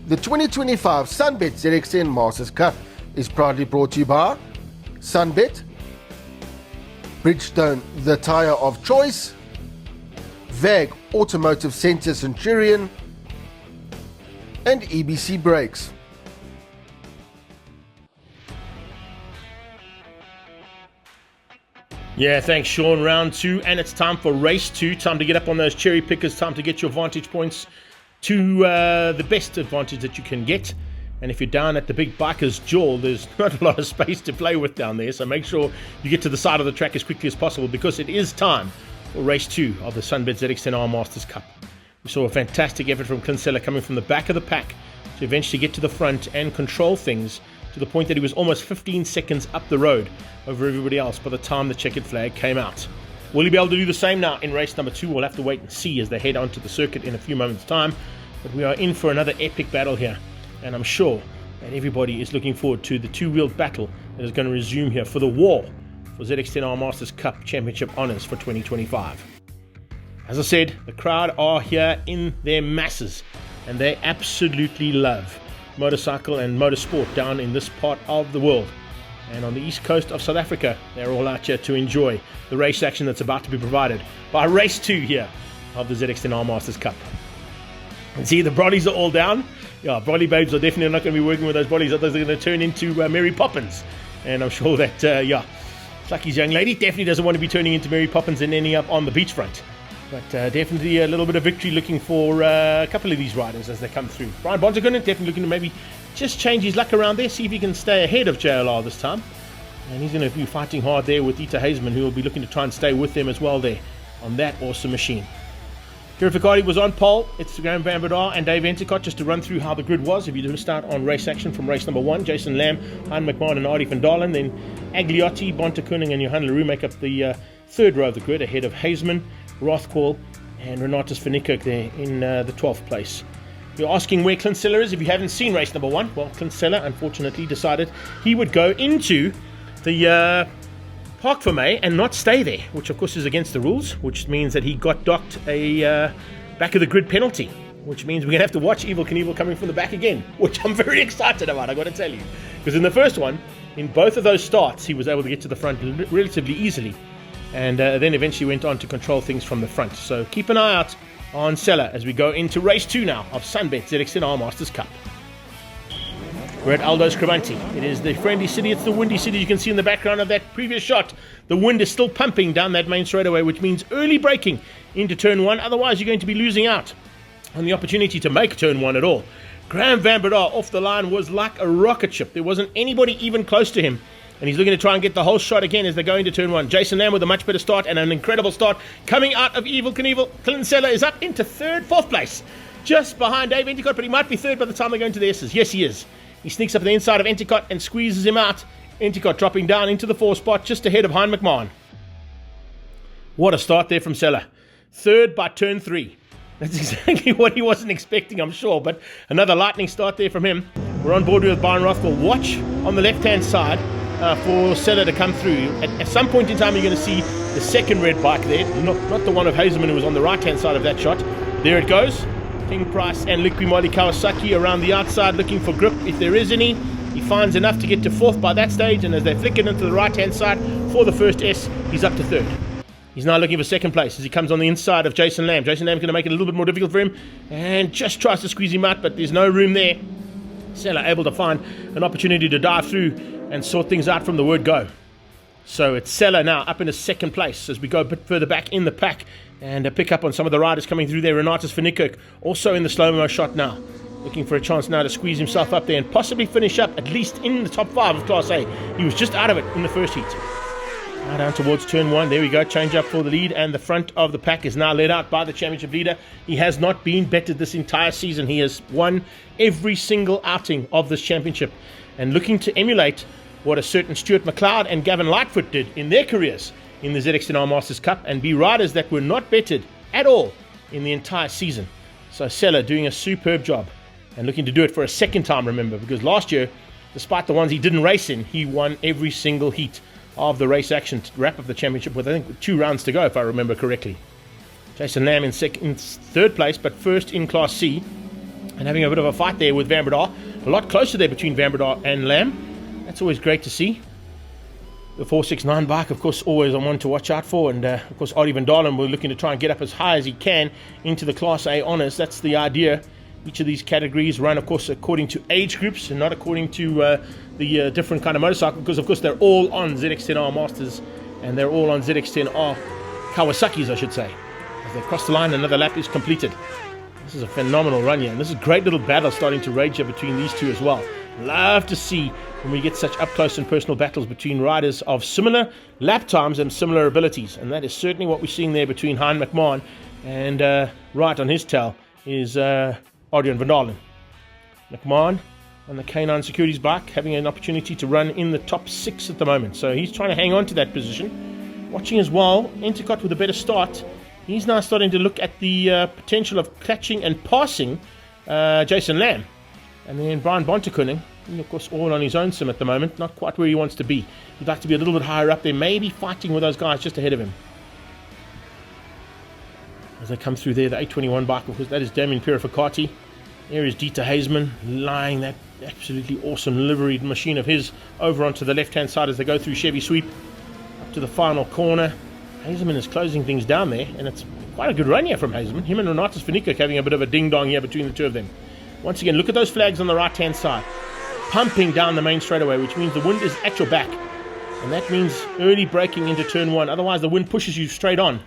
The 2025 SunBet ZX10 Masters Cup is proudly brought to you by SunBet, Bridgestone, the tyre of choice, VAG Automotive Centurion, and EBC Brakes. Yeah, thanks, Sean. Round 2, and it's time for race 2. Time to get up on those cherry pickers. Time to get your vantage points to the best advantage that you can get. And if you're down at the big biker's jaw, there's not a lot of space to play with down there. So make sure you get to the side of the track as quickly as possible, because it is time for race 2 of the SunBet ZX10 Masters Cup. We saw a fantastic effort from Kinsella coming from the back of the pack to eventually get to the front and control things to the point that he was almost 15 seconds up the road over everybody else by the time the checkered flag came out. Will he be able to do the same now in race number 2? We'll have to wait and see as they head onto the circuit in a few moments' time. But we are in for another epic battle here, and I'm sure that everybody is looking forward to the two-wheeled battle that is going to resume here for the war for ZX10 Masters Cup Championship honours for 2025. As I said, the crowd are here in their masses, and they absolutely love motorcycle and motorsport down in this part of the world. And on the east coast of South Africa, they're all out here to enjoy the race action that's about to be provided by race 2 here of the ZX10 Masters Cup. And see, the brollies are all down. Yeah, brolly babes are definitely not going to be working with those brollies. They're going to turn into Mary Poppins. And I'm sure that, Lucky's young lady definitely doesn't want to be turning into Mary Poppins and ending up on the beachfront. But definitely a little bit of victory looking for a couple of these riders as they come through. Brian Bontakunen definitely looking to maybe just change his luck around there, see if he can stay ahead of JLR this time. And he's going to be fighting hard there with Ita Hazeman, who will be looking to try and stay with them as well there on that awesome machine. Kieran Ficardi was on pole. It's Graham Van Breda and Dave Enticott just to run through how the grid was. If you didn't start on race action from race number 1, Jason Lamb, Han McMahon and Artie van Dalen, then Agliotti, Bontakunen and Johan Leroux make up the third row of the grid ahead of Hazeman, Rothquell and Renatus van Niekerk there in the 12th place. You're asking where Kinsella is if you haven't seen race number 1. Well, Kinsella unfortunately decided he would go into the Park for May and not stay there, which of course is against the rules, which means that he got docked a back of the grid penalty, which means we're going to have to watch Evel Knievel coming from the back again, which I'm very excited about, I've got to tell you. Because in the first one, in both of those starts, he was able to get to the front relatively easily, and then eventually went on to control things from the front. So keep an eye out on Sella as we go into race 2 now of SunBet ZX10 Masters Cup. We're at Aldo Scribante. It is the friendly city, it's the windy city. You can see in the background of that previous shot, the wind is still pumping down that main straightaway, which means early braking into turn 1. Otherwise, you're going to be losing out on the opportunity to make turn 1 at all. Graham Van Breda off the line was like a rocket ship. There wasn't anybody even close to him. And he's looking to try and get the whole shot again as they go into turn 1. Jason Lamb with a much better start and an incredible start coming out of Evel Knievel. Kinsella is up into fourth place, just behind Dave Enticott, but he might be third by the time they go into the S's. Yes, he is. He sneaks up the inside of Enticott and squeezes him out. Enticott dropping down into the 4th spot, just ahead of Hein McMahon. What a start there from Sella. Third by turn 3. That's exactly what he wasn't expecting, I'm sure, but another lightning start there from him. We're on board with Byron Rothwell. Watch on the left-hand side for Sella to come through. At some point in time, you're going to see the second red bike there, not the one of Hazeman, who was on the right-hand side of that shot. There it goes. King Price and Liqui Kawasaki around the outside looking for grip if there is any. He finds enough to get to 4th by that stage, and as they flick it into the right-hand side for the first S, he's up to 3rd. He's now looking for 2nd place as he comes on the inside of Jason Lamb. Jason Lamb's going to make it a little bit more difficult for him and just tries to squeeze him out, but there's no room there. Sella able to find an opportunity to dive through and sort things out from the word go. So it's Sella now up in 2nd place as we go a bit further back in the pack and pick up on some of the riders coming through there. Renatus van Niekerk also in the slow-mo shot now, looking for a chance now to squeeze himself up there and possibly finish up at least in the top 5 of Class A. He was just out of it in the first heat. Now down towards turn 1. There we go. Change up for the lead, and the front of the pack is now led out by the championship leader. He has not been bettered this entire season. He has won every single outing of this championship, and looking to emulate what a certain Stuart McLeod and Gavin Lightfoot did in their careers in the ZX10 Masters Cup, and be riders that were not bettered at all in the entire season. So Sella doing a superb job and looking to do it for a 2nd time, remember, because last year, despite the ones he didn't race in, he won every single heat of the race action to wrap up the championship with, I think, 2 rounds to go, if I remember correctly. Jason Lamb in 3rd place, but 1st in Class C. and having a bit of a fight there with Van Breda. A lot closer there between Van Breda and Lamb. That's always great to see. The 469 bike, of course, always on one to watch out for. And, of course, Arie van Dalen, we're looking to try and get up as high as he can into the Class A honours. That's the idea. Each of these categories run, of course, according to age groups and not according to the different kind of motorcycle, because, of course, they're all on ZX10R Masters and they're all on ZX10R Kawasaki's, I should say. As they cross the line, another lap is completed. This is a phenomenal run here, and this is a great little battle starting to rage here between these two as well. Love to see when we get such up-close and personal battles between riders of similar lap times and similar abilities, and that is certainly what we're seeing there between Hein McMahon and right on his tail is Adrian van Dalen. McMahon on the K9 Securities bike having an opportunity to run in the top 6 at the moment, so he's trying to hang on to that position. Watching as well, Entercott with a better start. He's now starting to look at the potential of catching and passing Jason Lamb. And then Brian Bontekoning, of course, all on his own sim at the moment, not quite where he wants to be. He'd like to be a little bit higher up there, maybe fighting with those guys just ahead of him. As they come through there, the 821 bike, of course, that is Damien Purificati. There is Dieter Hazeman lying that absolutely awesome liveried machine of his over onto the left-hand side as they go through Chevy Sweep up to the final corner. Hazeman is closing things down there, and it's quite a good run here from Hazeman. Him and Renatus Vanica having a bit of a ding-dong here between the two of them. Once again, look at those flags on the right-hand side. Pumping down the main straightaway, which means the wind is at your back. And that means early braking into turn 1. Otherwise, the wind pushes you straight on.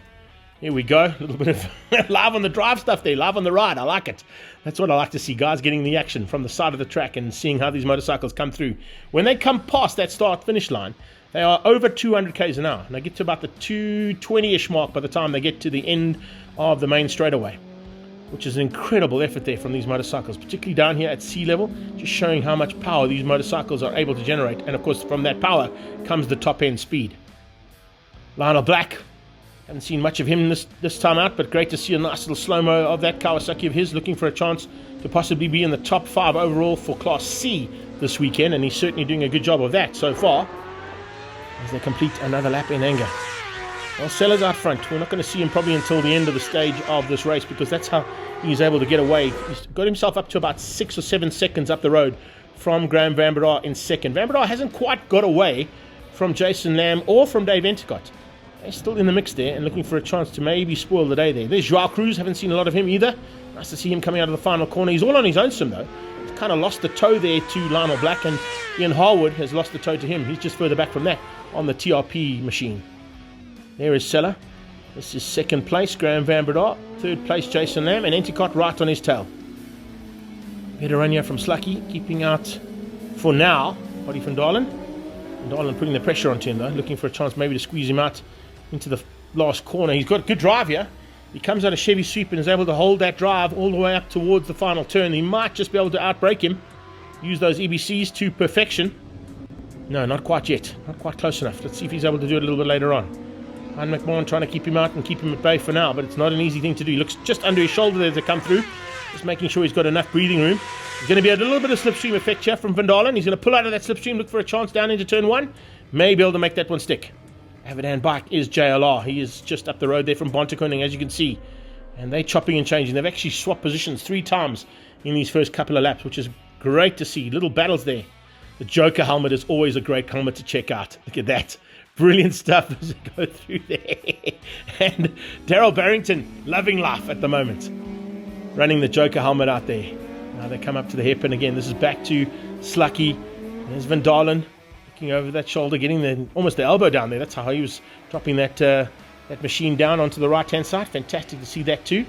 Here we go. A little bit of live on the drive stuff there, live on the ride. I like it. That's what I like to see, guys getting the action from the side of the track and seeing how these motorcycles come through. When they come past that start-finish line, they are over 200 k's an hour, and they get to about the 220-ish mark by the time they get to the end of the main straightaway, which is an incredible effort there from these motorcycles, particularly down here at sea level, just showing how much power these motorcycles are able to generate. And of course, from that power comes the top-end speed. Lionel Black, haven't seen much of him this time out, but great to see a nice little slow-mo of that Kawasaki of his, looking for a chance to possibly be in the top 5 overall for Class C this weekend, and he's certainly doing a good job of that so far, as they complete another lap in anger. Well, Sellers out front. We're not going to see him probably until the end of the stage of this race, because that's how he's able to get away. He's got himself up to about 6 or 7 seconds up the road from Graham Van Breda in second. Van Breda hasn't quite got away from Jason Lamb or from Dave Entercott. They're still in the mix there and looking for a chance to maybe spoil the day there. There's Joao Cruz. Haven't seen a lot of him either. Nice to see him coming out of the final corner. He's all on his own sim though. He's kind of lost the toe there to Lionel Black, and Ian Harwood has lost the toe to him. He's just further back from that on the TRP machine. There is Seller. This is second place, Graham Van Breda. Third place, Jason Lamb, and Entercott right on his tail. Better run here from Slucky, keeping out for now Arie van Dalen. Van Dalen putting the pressure onto him though, looking for a chance maybe to squeeze him out into the last corner. He's got a good drive here. He comes out of Chevy Sweep and is able to hold that drive all the way up towards the final turn. He might just be able to outbrake him. Use those EBCs to perfection. No, not quite yet. Not quite close enough. Let's see if he's able to do it a little bit later on. Hein McMahon trying to keep him out and keep him at bay for now, but it's not an easy thing to do. He looks just under his shoulder there to come through. Just making sure he's got enough breathing room. There's going to be a little bit of slipstream effect here from Van Dalen. He's going to pull out of that slipstream, look for a chance down into turn 1. May be able to make that one stick. Avidan bike is JLR. He is just up the road there from Bontekoning, as you can see. And they're chopping and changing. They've actually swapped positions 3 times in these first couple of laps, which is great to see. Little battles there. The Joker helmet is always a great helmet to check out. Look at that. Brilliant stuff as we go through there. And Daryl Barrington, loving life at the moment. Running the Joker helmet out there. Now they come up to the hairpin again. This is back to Slucky. There's Van Dalen looking over that shoulder, getting almost the elbow down there. That's how he was dropping that machine down onto the right-hand side. Fantastic to see that too.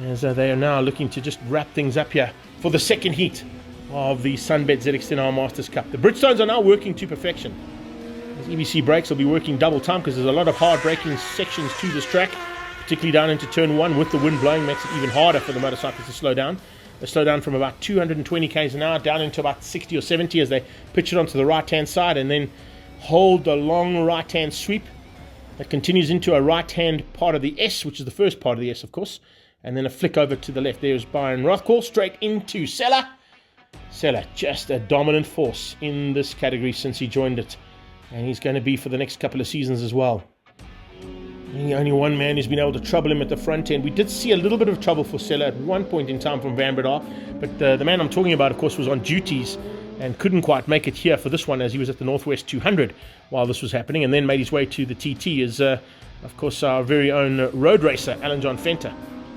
As they are now looking to just wrap things up here for the second heat of the SunBet ZX10 Masters Cup. The Bridgestones are now working to perfection. These EBC brakes will be working double time because there's a lot of hard braking sections to this track, particularly down into turn 1 with the wind blowing. Makes it even harder for the motorcycles to slow down. They slow down from about 220 k's an hour down into about 60 or 70 as they pitch it onto the right-hand side and then hold the long right-hand sweep that continues into a right-hand part of the S, which is the first part of the S, of course, and then a flick over to the left. There's Byron Rothcall straight into Seller. Seller, just a dominant force in this category since he joined it, and he's going to be for the next couple of seasons as well. The only one man who's been able to trouble him at the front end. We did see a little bit of trouble for Sella at one point in time from Van Breda, but the man I'm talking about, of course, was on duties and couldn't quite make it here for this one, as he was at the Northwest 200 while this was happening, and then made his way to the TT is, of course, our very own road racer, Alan John Fenter.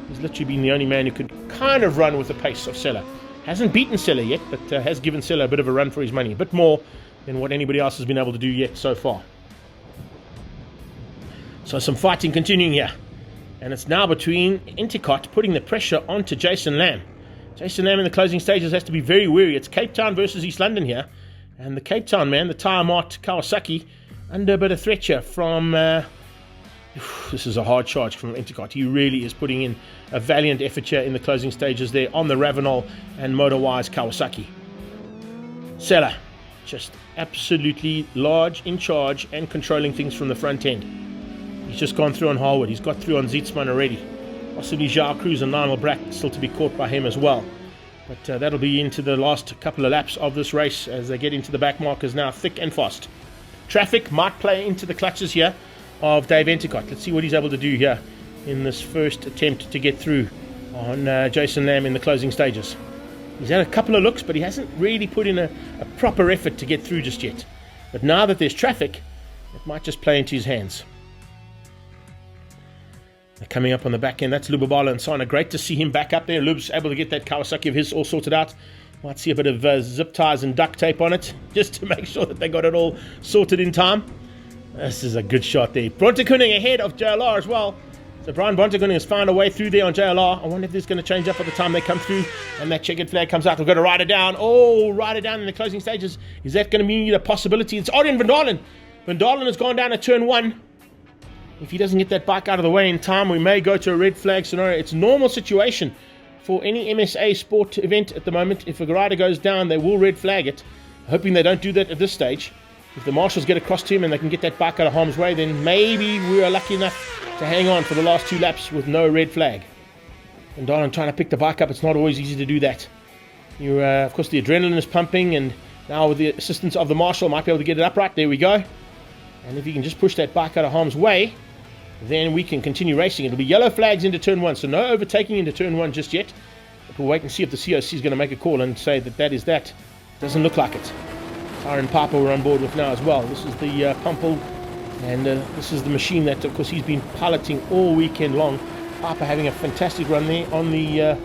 He's literally been the only man who could kind of run with the pace of Sella. Hasn't beaten Sella yet, but has given Sella a bit of a run for his money, a bit more than what anybody else has been able to do yet so far. So some fighting continuing here, and it's now between Endicott putting the pressure onto Jason Lamb. Jason Lamb in the closing stages has to be very wary. It's Cape Town versus East London here, and the Cape Town man, the Tyre Mart Kawasaki, under a bit of threat here from this is a hard charge from Endicott. He really is putting in a valiant effort here in the closing stages there on the Ravenol and Motorwise Kawasaki. Sella just absolutely large, in charge, and controlling things from the front end. He's just gone through on Harwood. He's got through on Zietsman already. Possibly Jacques Cruz and Lionel Brack still to be caught by him as well. But that'll be into the last couple of laps of this race as they get into the back markers now, thick and fast. Traffic might play into the clutches here of Dave Endicott. Let's see what he's able to do here in this first attempt to get through on Jason Lamb in the closing stages. He's had a couple of looks, but he hasn't really put in a proper effort to get through just yet. But now that there's traffic, it might just play into his hands. They're coming up on the back end. That's Lubabala and Sana. Great to see him back up there. Lub's able to get that Kawasaki of his all sorted out. Might see a bit of zip ties and duct tape on it, just to make sure that they got it all sorted in time. This is a good shot there. Brontekoning ahead of JLR as well. So Brian Brontekoning has found a way through there on JLR. I wonder if this is going to change up by the time they come through and that checkered flag comes out. We've got to ride it down. Oh, ride it down in the closing stages. Is that going to be a possibility? It's Arjen van Dalen. Van Dalen has gone down at turn 1. If he doesn't get that bike out of the way in time, we may go to a red flag scenario. It's a normal situation for any MSA sport event at the moment. If a rider goes down, they will red flag it. Hoping they don't do that at this stage. If the marshals get across to him and they can get that bike out of harm's way, then maybe we are lucky enough to hang on for the last 2 laps with no red flag. And Darlan trying to pick the bike up, it's not always easy to do that. Of course, the adrenaline is pumping, and now with the assistance of the marshal, might be able to get it upright. There we go. And if you can just push that bike out of harm's way, then we can continue racing. It'll be yellow flags into turn 1, so no overtaking into turn 1 just yet. But we'll wait and see if the COC is going to make a call and say that that is that. Doesn't look like it. Tyre and Piper we're on board with now as well. This is the Pumple, and this is the machine that, of course, he's been piloting all weekend long. Piper having a fantastic run there on the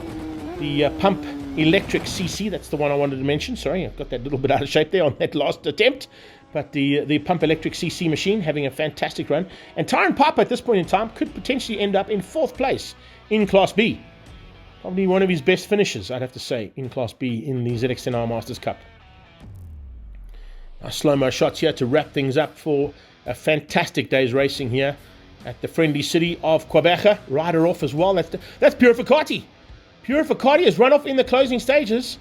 Pump Electric CC. That's the one I wanted to mention. Sorry, I've got that little bit out of shape there on that last attempt. But the Pump Electric CC machine having a fantastic run. And Tyre and Piper at this point in time could potentially end up in 4th place in Class B. Probably one of his best finishes, I'd have to say, in Class B in the ZX10 Masters Cup. Now, slow-mo shots here to wrap things up for a fantastic day's racing here at the friendly city of Quebeca. Rider off as well. That's Purificati. Purificati has run off in the closing stages.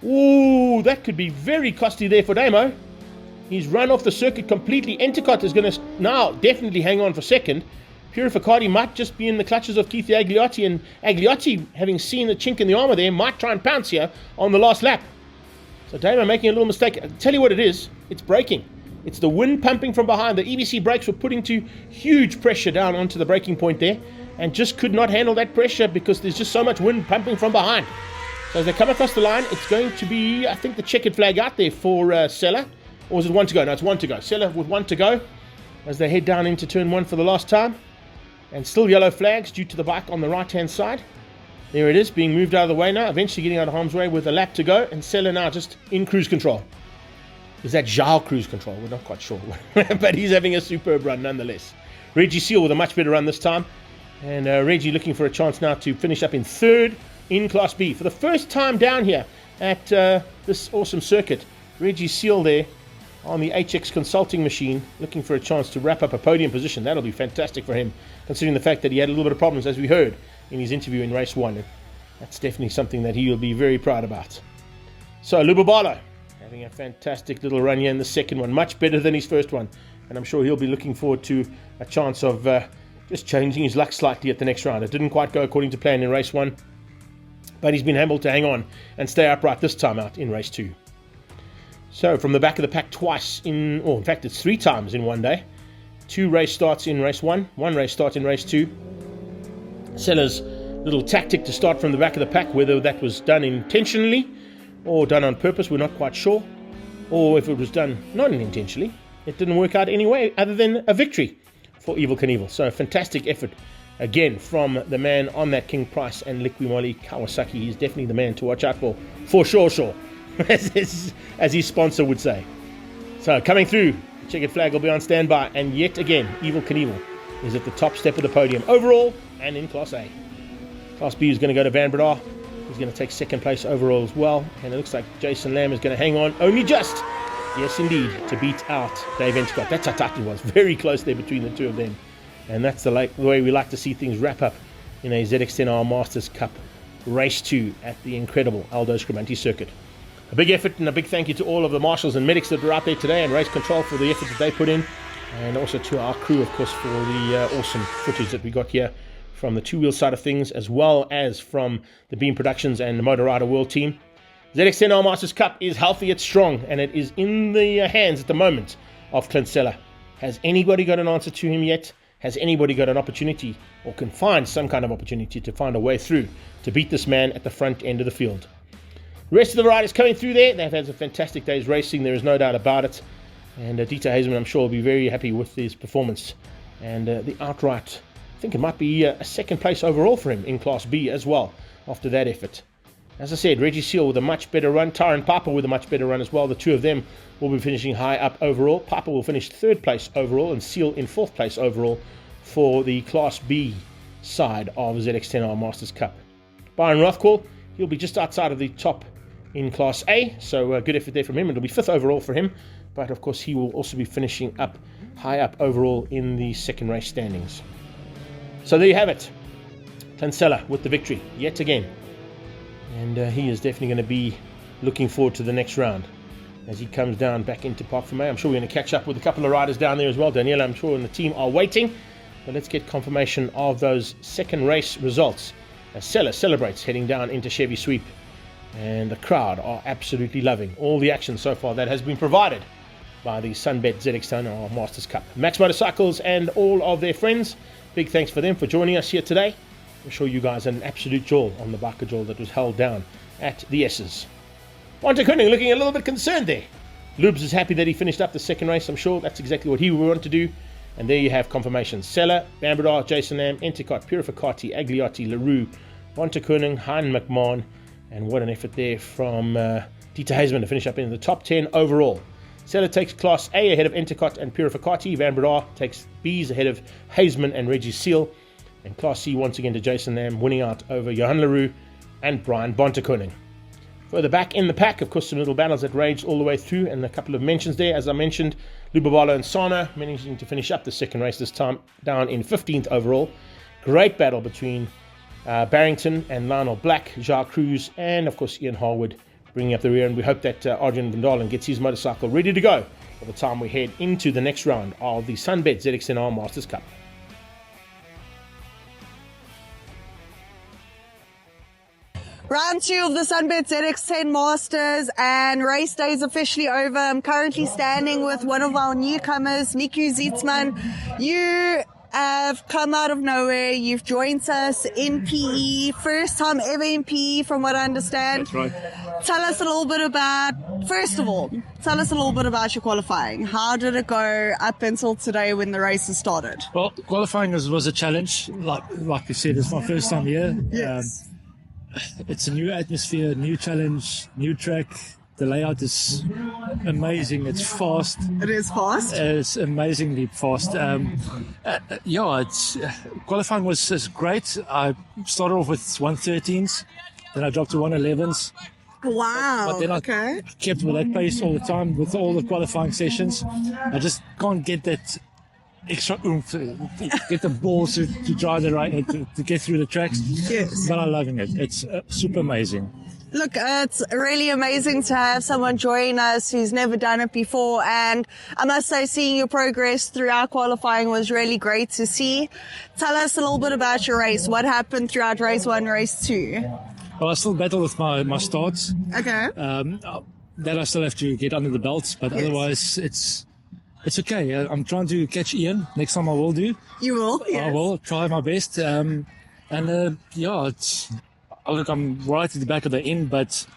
Ooh, that could be very costly there for Damo. He's run off the circuit completely. Endicott is going to now definitely hang on for second. Purificati might just be in the clutches of Keith Agliotti, and Agliotti, having seen the chink in the armour there, might try and pounce here on the last lap. So Damo making a little mistake. I'll tell you what it is. It's braking. It's the wind pumping from behind. The EBC brakes were putting to huge pressure down onto the braking point there, and just could not handle that pressure because there's just so much wind pumping from behind. So as they come across the line, it's going to be, I think, the checkered flag out there for Sella. Or is it 1 to go? No, it's 1 to go. Sella with 1 to go as they head down into turn 1 for the last time. And still yellow flags due to the bike on the right-hand side. There it is, being moved out of the way now, eventually getting out of harm's way with a lap to go. And Sella now just in cruise control. Is that Zhao cruise control? We're not quite sure. But he's having a superb run nonetheless. Reggie Seal with a much better run this time. And Reggie looking for a chance now to finish up in 3rd in Class B. For the first time down here at this awesome circuit, Reggie Seal there on the HX Consulting machine, looking for a chance to wrap up a podium position. That'll be fantastic for him, considering the fact that he had a little bit of problems, as we heard in his interview in race 1. That's definitely something that he will be very proud about. So Lubabalo having a fantastic little run here in the second one, much better than his first one, and I'm sure he'll be looking forward to a chance of just changing his luck slightly at the next round. It didn't quite go according to plan in race 1, but he's been able to hang on and stay upright this time out in race 2. So from the back of the pack twice in fact it's 3 times in one day, 2 race starts in race 1, 1 race start in race 2. Seller's little tactic to start from the back of the pack, whether that was done intentionally or done on purpose, we're not quite sure, or if it was done non-intentionally, it didn't work out anyway other than a victory for Evel Knievel. So a fantastic effort again from the man on that King Price and Liqui Kawasaki. He's definitely the man to watch out for sure, as his sponsor would say. So coming through, checkered flag will be on standby, and yet again Evel Knievel is at the top step of the podium overall and in Class A. Class B is going to go to Van Breda. He's going to take second place overall as well, and it looks like Jason Lamb is going to hang on only just, yes indeed, to beat out Dave Endicott. That's how tight it was, very close there between the two of them, and that's the way we like to see things wrap up in a ZX10 Masters Cup Race 2 at the incredible Aldo Scribante Circuit. A big effort and a big thank you to all of the marshals and medics that were out there today and race control for the effort that they put in, and also to our crew, of course, for the awesome footage that we got here from the two-wheel side of things, as well as from the Beam Productions and the Motor Rider World Team. ZX10 Masters Cup is healthy, it's strong, and it is in the hands at the moment of Clint Seller. Has anybody got an answer to him yet? Has anybody got an opportunity, or can find some kind of opportunity to find a way through to beat this man at the front end of the field? The rest of the riders coming through there, they've had a fantastic day's racing, there is no doubt about it. And Dieter Hazeman, I'm sure, will be very happy with his performance. And the outright, I think it might be a second place overall for him in Class B as well, after that effort. As I said, Reggie Seal with a much better run, Tyre and Piper with a much better run as well. The two of them will be finishing high up overall. Piper will finish 3rd place overall, and Seal in 4th place overall for the Class B side of ZX10 Masters Cup. Byron Rothcall, he'll be just outside of the top in Class A, so good effort there from him. It'll be 5th overall for him, but of course he will also be finishing up high up overall in the second race standings. So there you have it, Clint Seller with the victory yet again, and he is definitely going to be looking forward to the next round as he comes down back into Park for May. I'm sure we're going to catch up with a couple of riders down there as well. Daniela, I'm sure, and the team are waiting, but let's get confirmation of those second race results as Seller celebrates heading down into Chevy Sweep, and the crowd are absolutely loving all the action so far that has been provided by the SunBet ZX10 Masters Cup. Max Motorcycles and all of their friends, big thanks for them for joining us here today. I'm sure you guys had an absolute jaw on the biker jaw that was held down at the S's. Wante Koenig looking a little bit concerned there. Lubes is happy that he finished up the second race. I'm sure that's exactly what he would want to do. And there you have confirmation. Seller, Bambadar, Jason Lamb, Endicott, Purificati, Agliotti, LaRue, Wante Koenig, Hein McMahon, and what an effort there from Dieter Hazeman to finish up in the top 10 overall. Seller takes Class A ahead of Endicott and Purificati. Van Breda takes B's ahead of Hazeman and Reggie Seal. And Class C once again to Jason Lamb, winning out over Johan LaRue and Brian Bontekoning. Further back in the pack, of course, some little battles that raged all the way through, and a couple of mentions there. As I mentioned, Lubabalo and Sano managing to finish up the second race, this time down in 15th overall. Great battle between Barrington and Lionel Black, Jacques Cruz, and of course Ian Harwood bringing up the rear. And we hope that Arjun Vandalen gets his motorcycle ready to go by the time we head into the next round of the SunBet ZX10 Masters Cup. Round 2 of the SunBet ZX10 Masters, and race day is officially over. I'm currently standing with one of our newcomers, Niku Zietsman. You have come out of nowhere. You've joined us in PE. First time ever in PE, from what I understand. That's right. Tell us a little bit about, first of all, tell us a little bit about your qualifying. How did it go up until today when the races started? Well, qualifying was a challenge. Like you said, it's my first time here. Yes. It's a new atmosphere, new challenge, new track. The layout is amazing. It's fast. It is fast? It's amazingly fast. Qualifying was great. I started off with 113s, then I dropped to 111s. Wow, But then I kept with that pace all the time with all the qualifying sessions. I just can't get that extra oomph to get the balls to drive the right, to get through the tracks. Yes. But I'm loving it. It's super amazing. Look, it's really amazing to have someone join us who's never done it before, and I must say seeing your progress throughout qualifying was really great to see. Tell us a little bit about your race. What happened throughout race 1, race 2? Well, I still battle with my starts. Okay. That I still have to get under the belt, but otherwise It's okay. I'm trying to catch Ian. Next time I will do. You will? Yes. I will try my best. Look, I'm right at the back of the end, but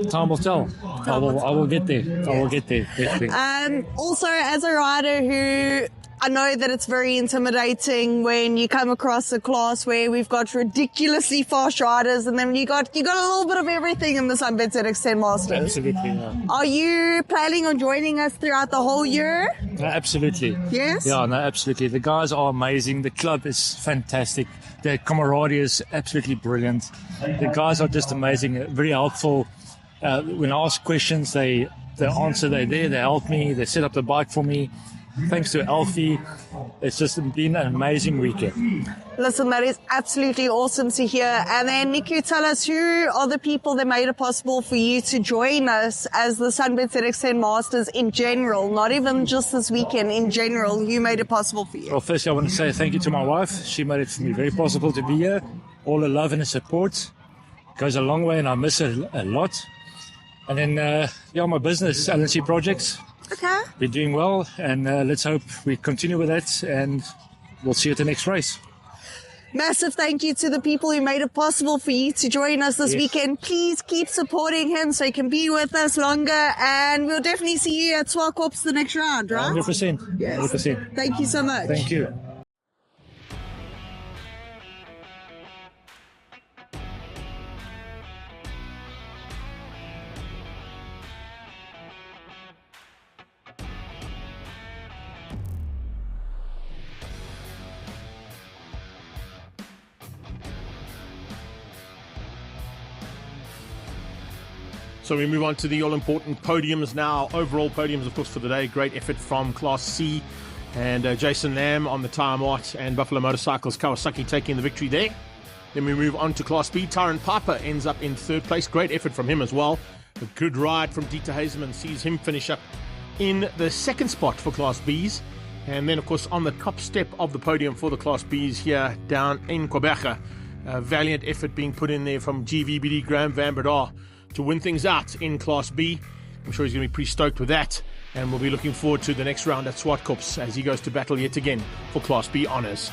time will tell. I will get there. I will get there. Definitely. Also, as a rider who I know that it's very intimidating when you come across a class where we've got ridiculously fast riders, and then you got a little bit of everything in the SunBet ZX10 Masters. Absolutely. Yeah. Are you planning on joining us throughout the whole year? No, absolutely. Yes? Yeah, no, absolutely. The guys are amazing. The club is fantastic. The camaraderie is absolutely brilliant. The guys are just amazing, very helpful. When I ask questions, they answer. They're there. They help me. They set up the bike for me. Thanks to Alfie, it's just been an amazing weekend. Listen, that is absolutely awesome to hear. And then, Niku, tell us, who are the people that made it possible for you to join us as the SunBet ZX10 Masters in general, not even just this weekend, in general, who made it possible for you? Well, firstly, I want to say thank you to my wife. She made it for me very possible to be here. All the love and the support goes a long way, and I miss her a lot. And then, my business, LNC Projects. Okay. We're doing well, and let's hope we continue with that, and we'll see you at the next race. Massive thank you to the people who made it possible for you to join us this weekend. Please keep supporting him so he can be with us longer, and we'll definitely see you at Swartkops the next round, right? 100%. Yes. 100%. Thank you so much. Thank you. So we move on to the all-important podiums now. Overall podiums, of course, for the day. Great effort from Class C. And Jason Lamb on the tyre mart, and Buffalo Motorcycles Kawasaki taking the victory there. Then we move on to Class B. Tyron Piper ends up in third place. Great effort from him as well. A good ride from Dieter Hazeman sees him finish up in the second spot for Class Bs. And then, of course, on the top step of the podium for the Class Bs here down in Quebec, a valiant effort being put in there from GVBD Graham Van Breda to win things out in Class B. I'm sure he's going to be pretty stoked with that, and we'll be looking forward to the next round at Swartkops as he goes to battle yet again for Class B honours.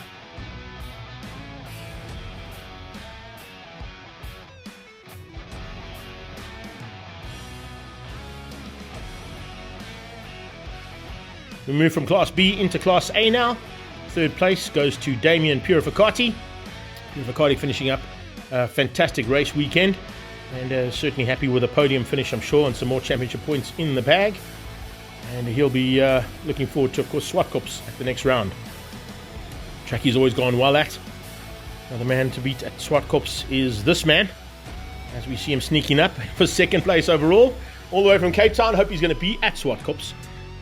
We move from Class B into Class A now. Third place goes to Damien Purificati. Purificati finishing up a fantastic race weekend, and certainly happy with a podium finish, I'm sure, and some more championship points in the bag. And he'll be looking forward to, of course, Swartkops at the next round. Track he's always gone well at. Now the man to beat at Swartkops is this man, as we see him sneaking up for second place overall, all the way from Cape Town. Hope he's going to be at Swartkops,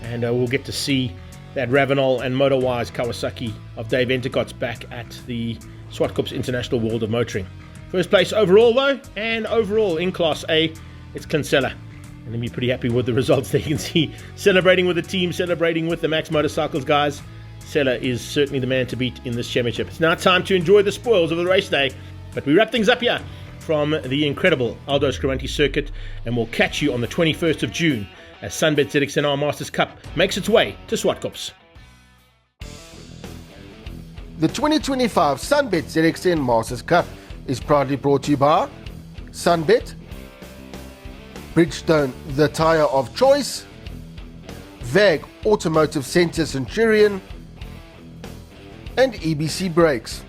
and we'll get to see that Ravenol and Motorwise Kawasaki of Dave Entercott's back at the Swartkops International World of Motoring. First place overall though, and overall in Class A, it's Kinsella. And he'll be pretty happy with the results there. You can see celebrating with the team, celebrating with the Max Motorcycles guys. Sella is certainly the man to beat in this championship. It's now time to enjoy the spoils of the race day. But we wrap things up here from the incredible Aldo Scribante Circuit, and we'll catch you on the 21st of June as SunBet ZX10 Masters Cup makes its way to Swartkops. The 2025 SunBet ZX10 Masters Cup is proudly brought to you by SunBet, Bridgestone, the tyre of choice, VAG Automotive Centre Centurion, and EBC Brakes.